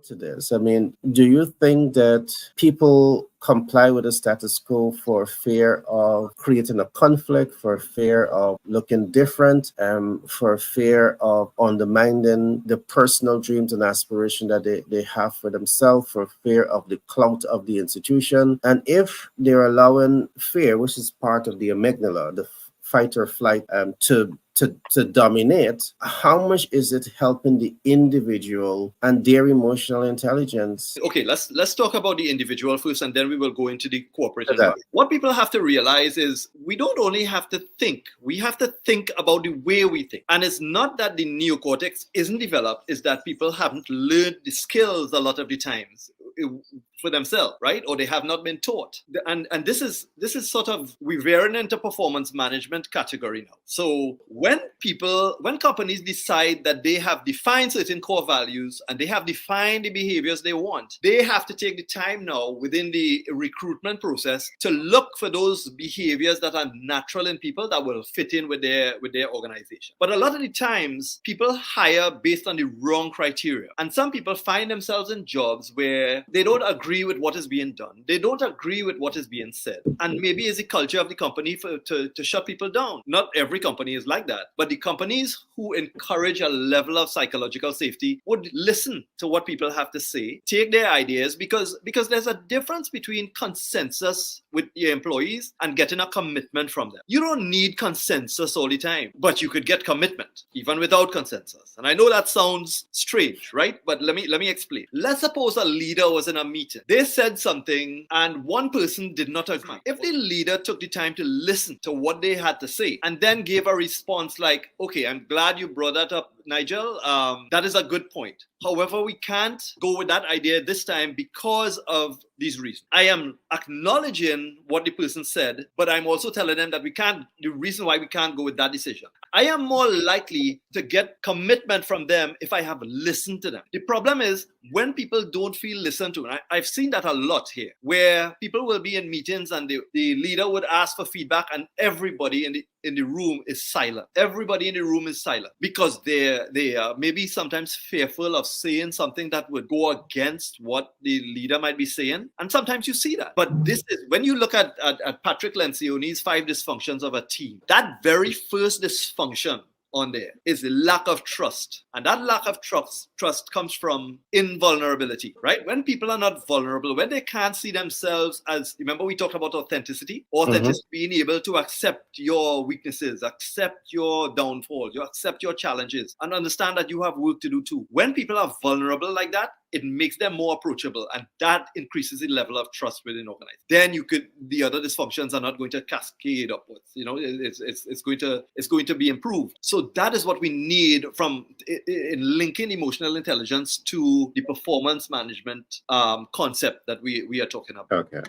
To this, I mean, do you think that people comply with the status quo for fear of creating a conflict, for fear of looking different, for fear of undermining the personal dreams and aspiration that they have for themselves, for fear of the clout of the institution? And if they're allowing fear, which is part of the amygdala, the fight or flight, to dominate, how much is it helping the individual and their emotional intelligence? Okay, let's talk about the individual first, and then we will go into the corporate That. environment. What people have to realize is we don't only have to think, we have to think about the way we think. And it's not that the neocortex isn't developed, it's that people haven't learned the skills a lot of the times for themselves, right? Or they have not been taught. And this is sort of, we're veering into performance management category now. So when companies decide that they have defined certain core values and they have defined the behaviors they want, they have to take the time now within the recruitment process to look for those behaviors that are natural in people that will fit in with their organization. But a lot of the times people hire based on the wrong criteria. And some people find themselves in jobs where they don't agree with what is being done. They don't agree with what is being said. And maybe it's the culture of the company to shut people down. Not every company is like that. But the companies who encourage a level of psychological safety would listen to what people have to say, take their ideas, because there's a difference between consensus with your employees and getting a commitment from them. You don't need consensus all the time, but you could get commitment even without consensus. And I know that sounds strange, right? But let me explain. Let's suppose a leader was in a meeting. They said something and one person did not agree. If the leader took the time to listen to what they had to say and then gave a response like, okay, I'm glad you brought that up, Nigel. That is a good point. However, we can't go with that idea this time because of these reasons. I am acknowledging what the person said, but I'm also telling them that the reason why we can't go with that decision. I am more likely to get commitment from them if I have listened to them. The problem is when people don't feel listened to, and I've seen that a lot here, where people will be in meetings and the leader would ask for feedback and everybody in the room is silent. Everybody in the room is silent because they are maybe sometimes fearful of saying something that would go against what the leader might be saying. And sometimes you see that. But this is, when you look at Patrick Lencioni's 5 dysfunctions of a team, that very first dysfunction on there is the lack of trust. And that lack of trust comes from invulnerability, right? When people are not vulnerable, when they can't see themselves as, remember we talked about authenticity? Authenticity, being able to accept your weaknesses, accept your downfalls, you accept your challenges, and understand that you have work to do too. When people are vulnerable like that, it makes them more approachable, and that increases the level of trust within organizations. Then the other dysfunctions are not going to cascade upwards. It's going to be improved. So that is what we need in linking emotional intelligence to the performance management concept that we are talking about. Okay.